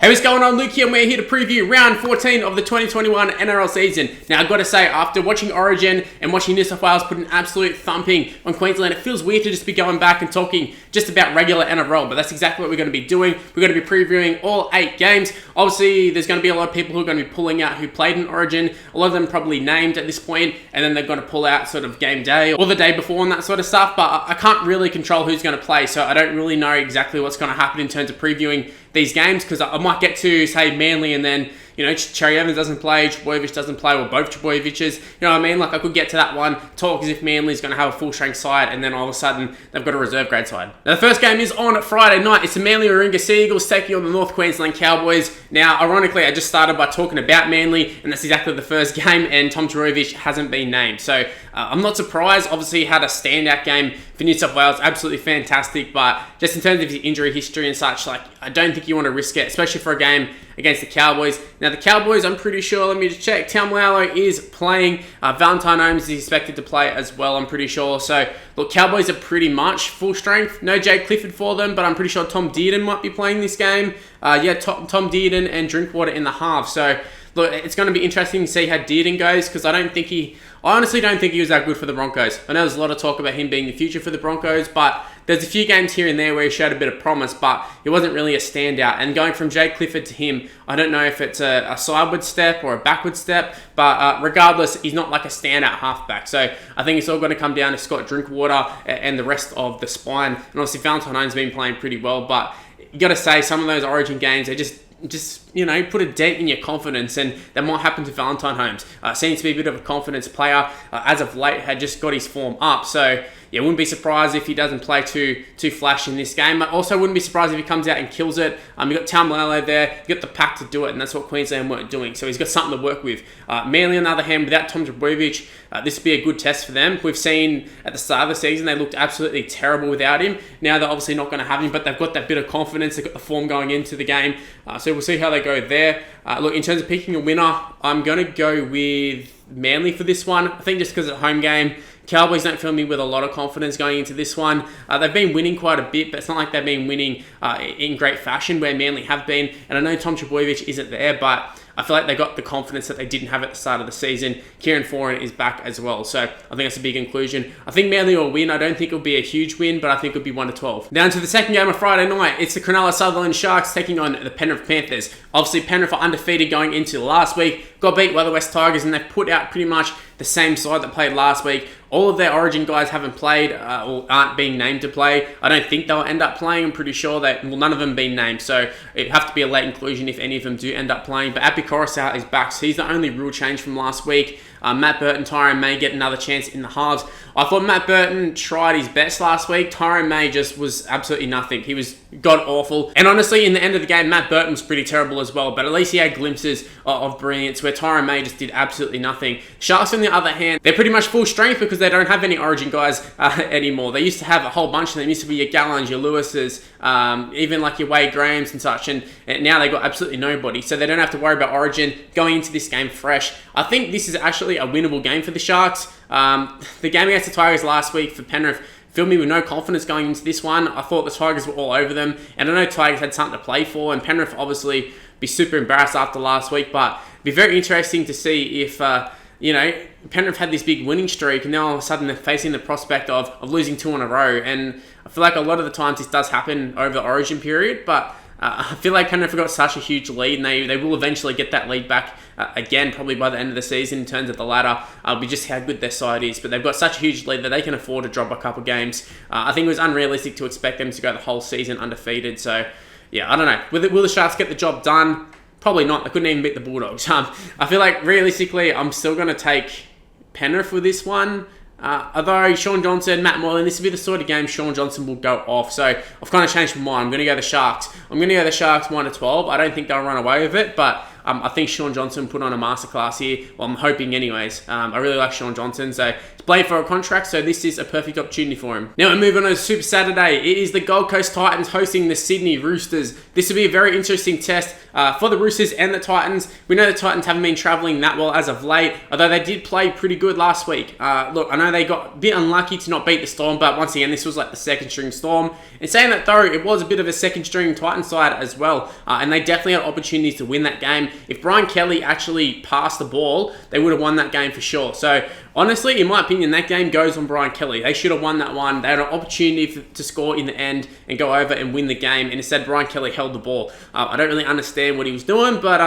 Hey, what's going on? Luke here, and we're here to preview round 14 of the 2021 NRL season. Now, I've got to say, after watching Origin and watching New South Wales put an absolute thumping on Queensland, it feels weird to just be going back and talking just about regular NRL, but that's exactly what we're going to be doing. We're going to be previewing all 8 games. Obviously, there's going to be a lot of people who are going to be pulling out who played in Origin. A lot of them probably named at this point, and then they're going to pull out sort of game day or the day before and that sort of stuff, but I can't really control who's going to play, so I don't really know exactly what's going to happen in terms of previewing these games, because I might get to, say, Manly, and then, you know, Cherry Evans doesn't play, Trbojevic doesn't play, or both Trbojeviches. You know what I mean? Like, I could get to that one, talk as if Manly's going to have a full-strength side, and then all of a sudden, they've got a reserve grade side. Now, the first game is on Friday night. It's the Manly-Warringah Sea Eagles taking on the North Queensland Cowboys. Now, ironically, I just started by talking about Manly, and that's exactly the first game, and Tom Trbojevic hasn't been named. So, I'm not surprised. Obviously, he had a standout game for New South Wales, absolutely fantastic, but just in terms of his injury history and such, like, I don't think you want to risk it, especially for a game against the Cowboys. Now, the Cowboys, I'm pretty sure, let me just check, Taumalo is playing, Valentine Holmes is expected to play as well, I'm pretty sure. So, look, Cowboys are pretty much full strength. No Jay Clifford for them, but I'm pretty sure Tom Dearden might be playing this game. Tom Dearden and Drinkwater in the half. So, look, it's going to be interesting to see how Dearden goes, because I honestly don't think he was that good for the Broncos. I know there's a lot of talk about him being the future for the Broncos, but there's a few games here and there where he showed a bit of promise, but he wasn't really a standout. And going from Jay Clifford to him, I don't know if it's a sideward step or a backward step, but regardless, he's not like a standout halfback. So I think it's all going to come down to Scott Drinkwater and the rest of the spine. And obviously, Valentine Holmes has been playing pretty well, but you got to say, some of those Origin games, they just you know, put a dent in your confidence, and that might happen to Valentine Holmes. Seems to be a bit of a confidence player. As of late, had just got his form up. So, yeah, wouldn't be surprised if he doesn't play too flash in this game. Also, wouldn't be surprised if he comes out and kills it. You've got Taumalo there, you've got the pack to do it, and that's what Queensland weren't doing. So he's got something to work with. Manly, on the other hand, without Tom Trbojevic, this would be a good test for them. We've seen at the start of the season, they looked absolutely terrible without him. Now they're obviously not going to have him, but they've got that bit of confidence. They've got the form going into the game. So we'll see how they go there. Look, in terms of picking a winner, I'm going to go with Manly for this one. I think just because it's a home game. Cowboys don't fill me with a lot of confidence going into this one. They've been winning quite a bit, but it's not like they've been winning in great fashion where Manly have been. And I know Tom Trbojevic isn't there, but I feel like they got the confidence that they didn't have at the start of the season. Kieran Foran is back as well, so I think that's a big inclusion. I think Manly will win. I don't think it'll be a huge win, but I think it'll be 1-12. Down to the second game of Friday night. It's the Cronulla-Sutherland Sharks taking on the Penrith Panthers. Obviously, Penrith are undefeated going into last week. Got beat by the West Tigers, and they've put out pretty much the same side that played last week. All of their Origin guys haven't played or aren't being named to play. I don't think they'll end up playing. I'm pretty sure that, well, none of them been named, so it'd have to be a late inclusion if any of them do end up playing. But Api Koroisau is back, so he's the only real change from last week. Matt Burton, Tyrone May get another chance in the halves. I thought Matt Burton tried his best last week. Tyrone May just was absolutely nothing. He was god-awful. And honestly, in the end of the game, Matt Burton was pretty terrible as well, but at least he had glimpses of brilliance where Tyrone May just did absolutely nothing. Sharks, on the other hand, they're pretty much full strength because they don't have any Origin guys anymore. They used to have a whole bunch of them. Used to be your Gallons, your Lewises, even like your Wade Grahams and such, and now they got absolutely nobody. So they don't have to worry about Origin going into this game fresh. I think this is actually a winnable game for the Sharks. The game against the Tigers last week for Penrith filled me with no confidence going into this one. I thought the Tigers were all over them, and I know Tigers had something to play for, and Penrith obviously be super embarrassed after last week, but it'd be very interesting to see if, you know, Penrith had this big winning streak, and now all of a sudden they're facing the prospect of losing 2 in a row, and I feel like a lot of the times this does happen over the Origin period, but I feel like Penrith have got such a huge lead, and they will eventually get that lead back again, probably by the end of the season in terms of the ladder. It'll be just how good their side is, but they've got such a huge lead that they can afford to drop a couple games. I think it was unrealistic to expect them to go the whole season undefeated, so yeah, I don't know. Will the Sharks get the job done? Probably not. They couldn't even beat the Bulldogs. I feel like realistically, I'm still going to take Penrith with this one. Although Sean Johnson, Matt Moylan, this will be the sort of game Sean Johnson will go off. So I've kind of changed my mind. I'm going to go the Sharks. I'm going to go the Sharks 1-12. I don't think they'll run away with it, but I think Sean Johnson put on a masterclass here. Well, I'm hoping anyways. I really like Sean Johnson, so he's playing for a contract, so this is a perfect opportunity for him. Now we move on to Super Saturday. It is the Gold Coast Titans hosting the Sydney Roosters. This will be a very interesting test for the Roosters and the Titans. We know the Titans haven't been travelling that well as of late, although they did play pretty good last week. Look, I know they got a bit unlucky to not beat the Storm, but once again, this was like the second string Storm. And saying that though, it was a bit of a second string Titan side as well, and they definitely had opportunities to win that game. If Brian Kelly actually passed the ball, they would have won that game for sure. So honestly, in my opinion, that game goes on Brian Kelly. They should have won that one. They had an opportunity to score in the end and go over and win the game, and instead Brian Kelly held the ball. I don't really understand what he was doing, but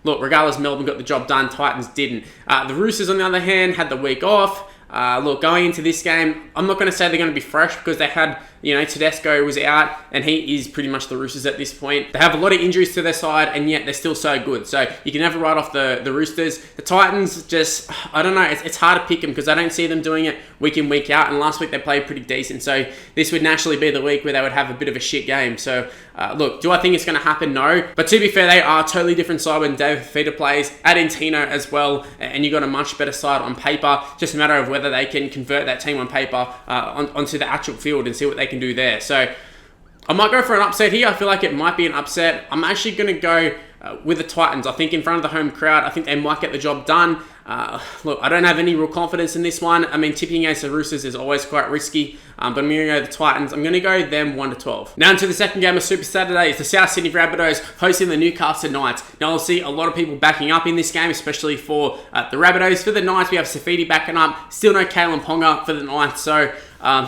look, regardless, Melbourne got the job done. Titans didn't. The Roosters, on the other hand, had the week off. Look, going into this game, I'm not going to say they're going to be fresh because they had, Tedesco was out and he is pretty much the Roosters at this point. They have a lot of injuries to their side and yet they're still so good. So you can never write off the Roosters. The Titans just, I don't know, it's hard to pick them because I don't see them doing it week in, week out. And last week they played pretty decent. So this would naturally be the week where they would have a bit of a shit game. So look, do I think it's going to happen? No. But to be fair, they are a totally different side when David Fifita plays. Add in Tino as well and you got a much better side on paper. Just a matter of whether they can convert that team on paper onto the actual field and see what they can do there. So I might go for an upset here. I feel like it might be an upset. I'm actually going to go with the Titans. I think in front of the home crowd, I think they might get the job done. Look, I don't have any real confidence in this one. I mean, tipping against the Roosters is always quite risky, but I'm going to go the Titans. I'm going to go them 1-12. Now into the second game of Super Saturday. It's the South Sydney Rabbitohs hosting the Newcastle Knights. Now I'll see a lot of people backing up in this game, especially for the Rabbitohs. For the Knights, we have Safidi backing up. Still no Kalen Ponga for the Knights. So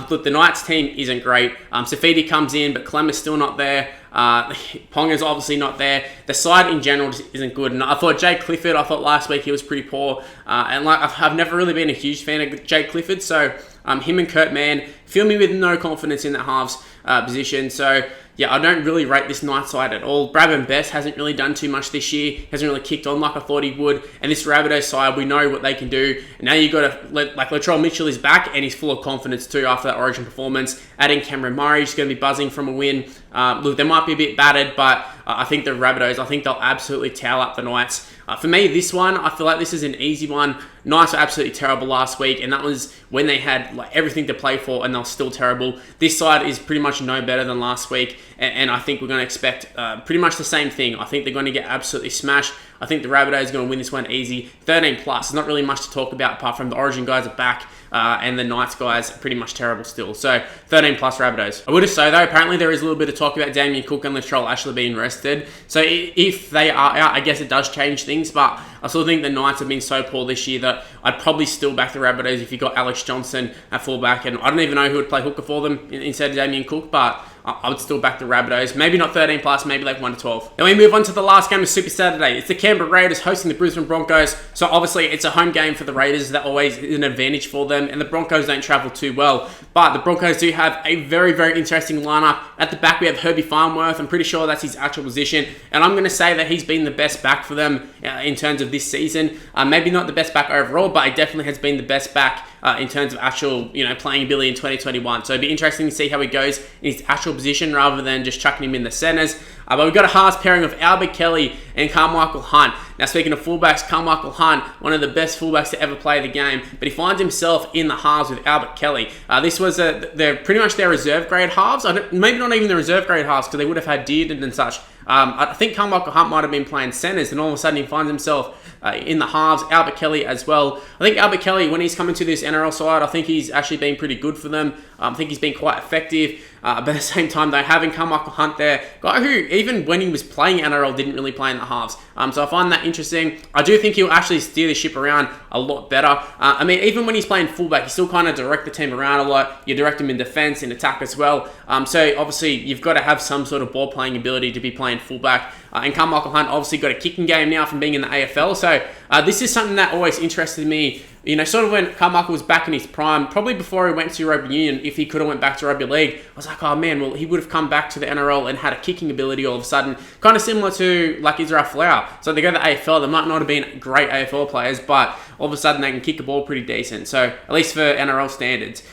look, the Knights team isn't great. Safidi comes in, but Clem is still not there. Ponga's obviously not there. The side in general just isn't good. And I thought Jake Clifford, last week he was pretty poor. And I've never really been a huge fan of Jake Clifford. So him and Kurt Mann fill me with no confidence in that halves position. So yeah, I don't really rate this Knight side at all. Bradman Best hasn't really done too much this year. Hasn't really kicked on like I thought he would. And this Rabbitohs side, we know what they can do. And now you've got Latrell Mitchell is back and he's full of confidence too after that Origin performance. Adding Cameron Murray, he's going to be buzzing from a win. Look, they might be a bit battered, but I think the Rabbitohs, I think they'll absolutely towel up the Knights. For me, this one, I feel like this is an easy one. Knights were absolutely terrible last week, and that was when they had everything to play for, and they're still terrible. This side is pretty much no better than last week, and I think we're going to expect pretty much the same thing. I think they're going to get absolutely smashed. I think the Rabbitohs are going to win this one easy. 13+. There's not really much to talk about apart from the Origin guys are back, and the Knights guys are pretty much terrible still. So 13+ Rabbitohs. I would say though, apparently there is a little bit of talk about Damien Cook and Latrell actually being rested. So if they are out, I guess it does change things, but I still think the Knights have been so poor this year that I'd probably still back the Rabbitohs if you got Alex Johnson at fullback, and I don't even know who would play hooker for them instead of Damien Cook, but I would still back the Rabbitohs. Maybe not 13+, maybe like 1-12. Then we move on to the last game of Super Saturday. It's the Canberra Raiders hosting the Brisbane Broncos. So obviously it's a home game for the Raiders. That always is an advantage for them. And the Broncos don't travel too well. But the Broncos do have a very, very interesting lineup. At the back we have Herbie Farnworth. I'm pretty sure that's his actual position. And I'm going to say that he's been the best back for them in terms of this season. Maybe not the best back overall, but he definitely has been the best back in terms of actual, playing ability in 2021. So it'd be interesting to see how he goes in his actual position rather than just chucking him in the centres. But we've got a halves pairing of Albert Kelly and Carmichael Hunt. Now, speaking of fullbacks, Carmichael Hunt, one of the best fullbacks to ever play the game, but he finds himself in the halves with Albert Kelly. This was they're pretty much their reserve grade halves. Maybe not even the reserve grade halves because they would have had Dearden and such. I think Carmichael Hunt might have been playing centres, and all of a sudden he finds himself in the halves. Albert Kelly as well. I think Albert Kelly, when he's coming to this NRL side, I think he's actually been pretty good for them. I think he's been quite effective. But at the same time, though, having Carmichael Hunt there, guy who, even when he was playing NRL, didn't really play in the halves. So I find that interesting. I do think he'll actually steer the ship around a lot better. I mean, even when he's playing fullback, you still kind of direct the team around a lot. You direct him in defence, in attack as well. So obviously, you've got to have some sort of ball playing ability to be playing fullback. And Carmichael Hunt obviously got a kicking game now from being in the AFL. So this is something that always interested me. Sort of when Carmichael was back in his prime, probably before he went to rugby union, if he could have went back to rugby league, I was like, oh man, well, he would have come back to the NRL and had a kicking ability all of a sudden, kind of similar to like Israel Folau. So they go to the AFL, they might not have been great AFL players, but all of a sudden they can kick a ball pretty decent. So at least for NRL standards.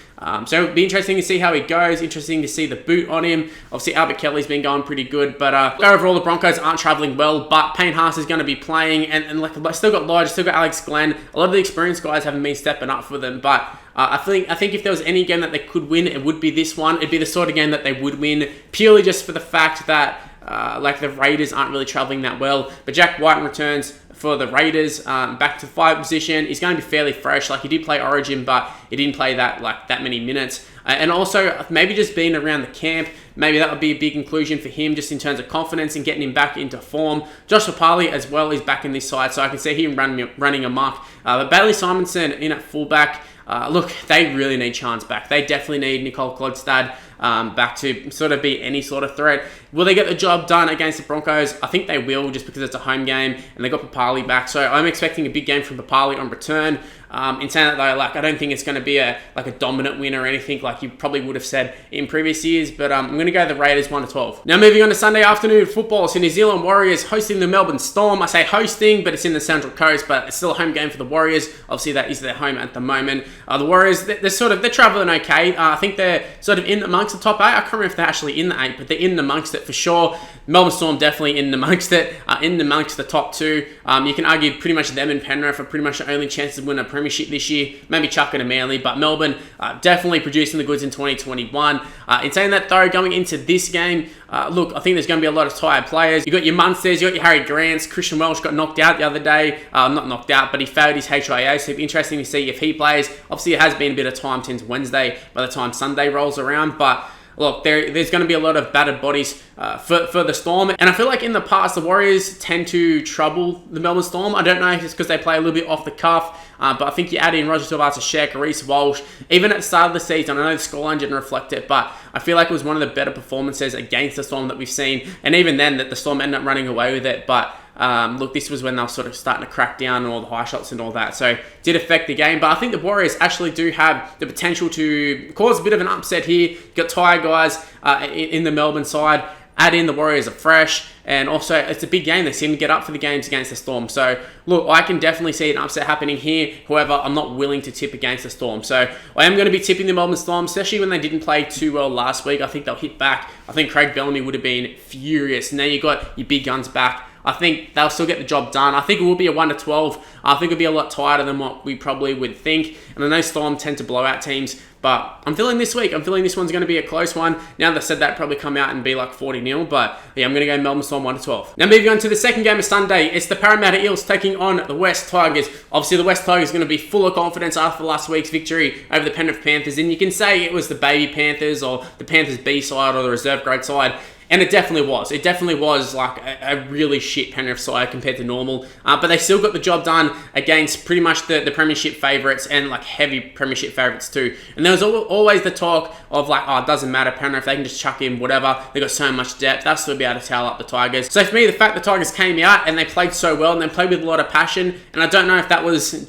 So it'll be interesting to see how he goes. Interesting to see the boot on him. Obviously, Albert Kelly's been going pretty good. But overall, the Broncos aren't travelling well. But Payne Haas is going to be playing. And like, still got Lodge, still got Alex Glenn. A lot of the experienced guys haven't been stepping up for them. But I think if there was any game that they could win, it would be this one. It'd be the sort of game that they would win. Purely just for the fact that like the Raiders aren't really travelling that well. But Jack White returns for the Raiders, back to 5 position. He's going to be fairly fresh. Like, he did play Origin, but he didn't play that many minutes. And also, maybe just being around the camp, maybe that would be a big inclusion for him, just in terms of confidence and getting him back into form. Josh Papali as well is back in this side, so I can see him running amok. But Bailey Simonson in at fullback. Look, they really need Chance back. They definitely need Nicole Klogstad back to sort of be any sort of threat. Will they get the job done against the Broncos? I think they will, just because it's a home game and they got Papali back. So I'm expecting a big game from Papali on return. In saying that though, like, I don't think it's going to be a dominant win or anything like you probably would have said in previous years. But I'm going to go the Raiders 1-12. Now moving on to Sunday afternoon football. So New Zealand Warriors hosting the Melbourne Storm. I say hosting, but it's in the Central Coast. But it's still a home game for the Warriors. Obviously that is their home at the moment. The Warriors, they're travelling okay. I think they're sort of in amongst the top 8. I can't remember if they're actually in the 8, but they're in amongst it for sure. Melbourne Storm definitely in amongst it, in amongst the top 2. You can argue pretty much them and Penrith are pretty much the only chances to win a premiership this year. Maybe chuck it to Manly, but Melbourne definitely producing the goods in 2021. In saying that though, going into this game, look, I think there's going to be a lot of tired players. You got your Munsters, you got your Harry Grants. Christian Welch got knocked out the other day. Not knocked out, but he failed his HIA, so it'll be interesting to see if he plays. Obviously, it has been a bit of time since Wednesday by the time Sunday rolls around, but look, there's going to be a lot of battered bodies for the Storm. And I feel like in the past, the Warriors tend to trouble the Melbourne Storm. I don't know if it's because they play a little bit off the cuff, but I think you add in Roger Tuivasa-Sheck, Reece Walsh. Even at the start of the season, I know the scoreline didn't reflect it, but I feel like it was one of the better performances against the Storm that we've seen. And even then, that the Storm ended up running away with it. But look, this was when they were sort of starting to crack down on all the high shots and all that. So it did affect the game. But I think the Warriors actually do have the potential to cause a bit of an upset here. You've got tired guys in the Melbourne side. Add in the Warriors are fresh. And also, it's a big game. They seem to get up for the games against the Storm. So, look, I can definitely see an upset happening here. However, I'm not willing to tip against the Storm. So, I am going to be tipping the Melbourne Storm, especially when they didn't play too well last week. I think they'll hit back. I think Craig Bellamy would have been furious. Now you got your big guns back. I think they'll still get the job done. I think it will be a 1-12. I think it'll be a lot tighter than what we probably would think. And I know Storm tend to blow out teams, but I'm feeling this week. I'm feeling this one's going to be a close one. Now that I said that, probably come out and be like 40-0. But yeah, I'm going to go Melbourne Storm 1-12. Now moving on to the second game of Sunday. It's the Parramatta Eels taking on the West Tigers. Obviously, the West Tigers are going to be full of confidence after last week's victory over the Penrith Panthers. And you can say it was the baby Panthers or the Panthers B side or the reserve grade side. And it definitely was. It definitely was like a really shit Penrith side compared to normal. But they still got the job done against pretty much the premiership favourites and like heavy premiership favourites too. And there was always the talk of like, oh, it doesn't matter, Penrith, they can just chuck in whatever. They got so much depth. They'll still be able to towel up the Tigers. So for me, the fact the Tigers came out and they played so well and they played with a lot of passion. And I don't know if that was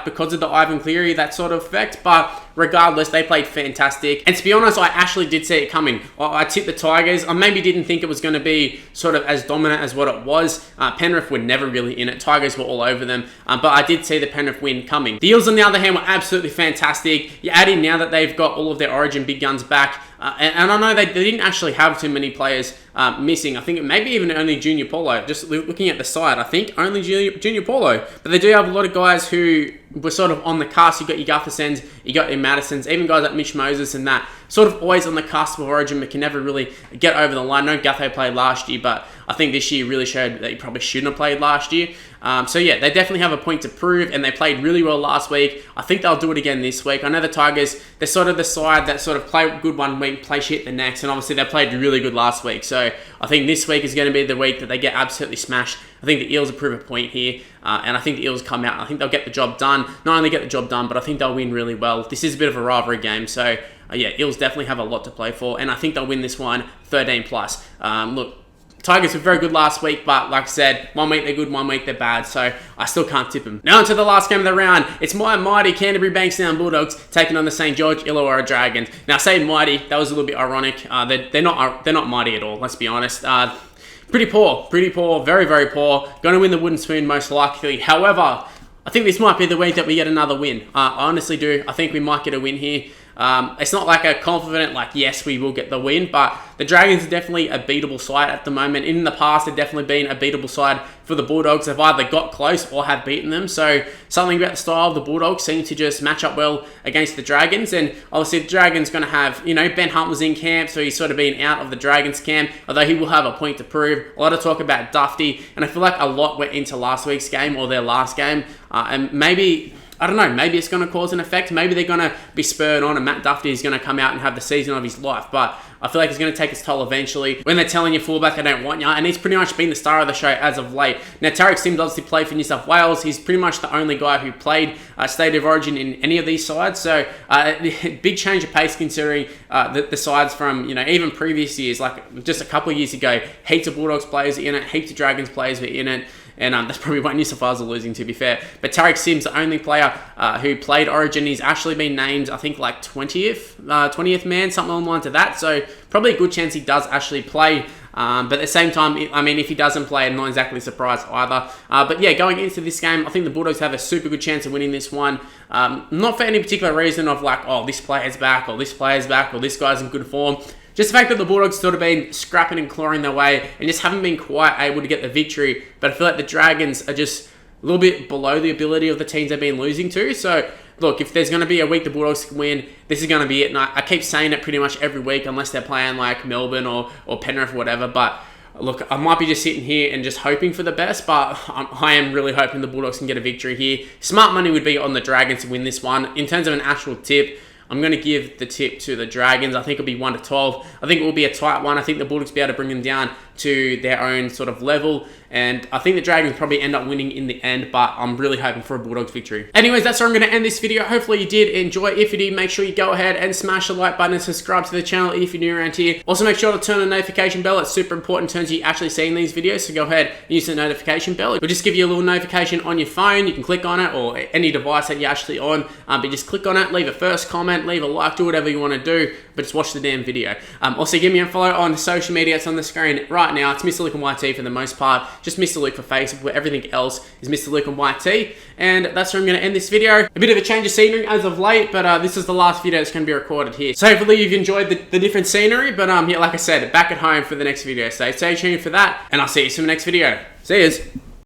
because of the Ivan Cleary, that sort of effect. But regardless, they played fantastic. And to be honest, I actually did see it coming. I tipped the Tigers. I maybe didn't think it was going to be sort of as dominant as what it was. Penrith were never really in it. Tigers were all over them. But I did see the Penrith win coming. The Eels, on the other hand, were absolutely fantastic. You add in now that they've got all of their Origin big guns back. And I know they didn't actually have too many players missing. I think maybe even only Junior Paulo. Just looking at the side, I think only Junior Paulo. But they do have a lot of guys who were sort of on the cusp. You got your Guthersons, you got your Madisons, even guys like Mitch Moses and that. Sort of always on the cusp of Origin, but can never really get over the line. No, Gutho played last year, but I think this year really showed that he probably shouldn't have played last year. So yeah, they definitely have a point to prove, and they played really well last week. I think they'll do it again this week. I know the Tigers, they're sort of the side that sort of play good one week, play shit the next, and obviously they played really good last week. So I think this week is going to be the week that they get absolutely smashed. I think the Eels will prove a point here, and I think the Eels come out. I think they'll get the job done. Not only get the job done, but I think they'll win really well. This is a bit of a rivalry game, so yeah, Eels definitely have a lot to play for, and I think they'll win this one 13+. Look, Tigers were very good last week, but like I said, 1 week they're good, 1 week they're bad, so I still can't tip them. Now on to the last game of the round. It's my mighty Canterbury-Bankstown Bulldogs taking on the St. George Illawarra Dragons. Now, I say mighty, that was a little bit ironic. They're not mighty at all, let's be honest. Pretty poor, very, very poor. Going to win the wooden spoon most likely. However, I think this might be the week that we get another win. I honestly do. I think we might get a win here. It's not like a confident, like, yes, we will get the win, but the Dragons are definitely a beatable side at the moment. In the past, they've definitely been a beatable side for the Bulldogs. They've either got close or have beaten them. So something about the style of the Bulldogs seems to just match up well against the Dragons. And obviously the Dragons going to have, Ben Hunt was in camp, so he's sort of been out of the Dragons camp, although he will have a point to prove. A lot of talk about Dufty, and I feel like a lot went into last week's game or their last game. And maybe, I don't know, maybe it's going to cause an effect. Maybe they're going to be spurred on and Matt Dufty is going to come out and have the season of his life. But I feel like it's going to take its toll eventually when they're telling your fullback they don't want you. And he's pretty much been the star of the show as of late. Now, Tariq Sims obviously played for New South Wales. He's pretty much the only guy who played State of Origin in any of these sides. So, big change of pace considering the sides from, even previous years, like just a couple of years ago. Heaps of Bulldogs players were in it. Heaps of Dragons players were in it. And that's probably why New South Wales are losing, to be fair. But Tariq Sims, the only player who played Origin, he's actually been named, I think, like 20th man, something along the lines of that. So probably a good chance he does actually play. But at the same time, if he doesn't play, I'm not exactly surprised either. But yeah, going into this game, I think the Bulldogs have a super good chance of winning this one. Not for any particular reason of like, oh, this player's back, or this player's back, or this guy's in good form. Just the fact that the Bulldogs sort of been scrapping and clawing their way and just haven't been quite able to get the victory. But I feel like the Dragons are just a little bit below the ability of the teams they've been losing to. So, look, if there's going to be a week the Bulldogs can win, this is going to be it. And I keep saying it pretty much every week unless they're playing like Melbourne or Penrith or whatever. But look, I might be just sitting here and just hoping for the best, but I am really hoping the Bulldogs can get a victory here. Smart money would be on the Dragons to win this one. In terms of an actual tip, I'm going to give the tip to the Dragons. I think it'll be 1-12. I think it will be a tight one. I think the Bulldogs will be able to bring them down to their own sort of level. And I think the Dragons probably end up winning in the end, but I'm really hoping for a Bulldogs victory. Anyways, that's where I'm going to end this video. Hopefully you did enjoy. If you did, make sure you go ahead and smash the like button and subscribe to the channel if you're new around here. Also, make sure to turn on the notification bell. It's super important in terms of you actually seeing these videos. So go ahead and use the notification bell. It'll just give you a little notification on your phone. You can click on it or any device that you're actually on. But just click on it, leave a first comment, leave a like, do whatever you want to do, but just watch the damn video. Also, give me a follow on social media. It's on the screen right now. It's Mr. Luke and YT for the most part. Just Mr. Luke for Facebook, where everything else is Mr. Luke and YT. And that's where I'm going to end this video. A bit of a change of scenery as of late, but this is the last video that's going to be recorded here. So hopefully you've enjoyed the different scenery, but yeah, like I said, back at home for the next video. So stay tuned for that, and I'll see you in the next video. See yous.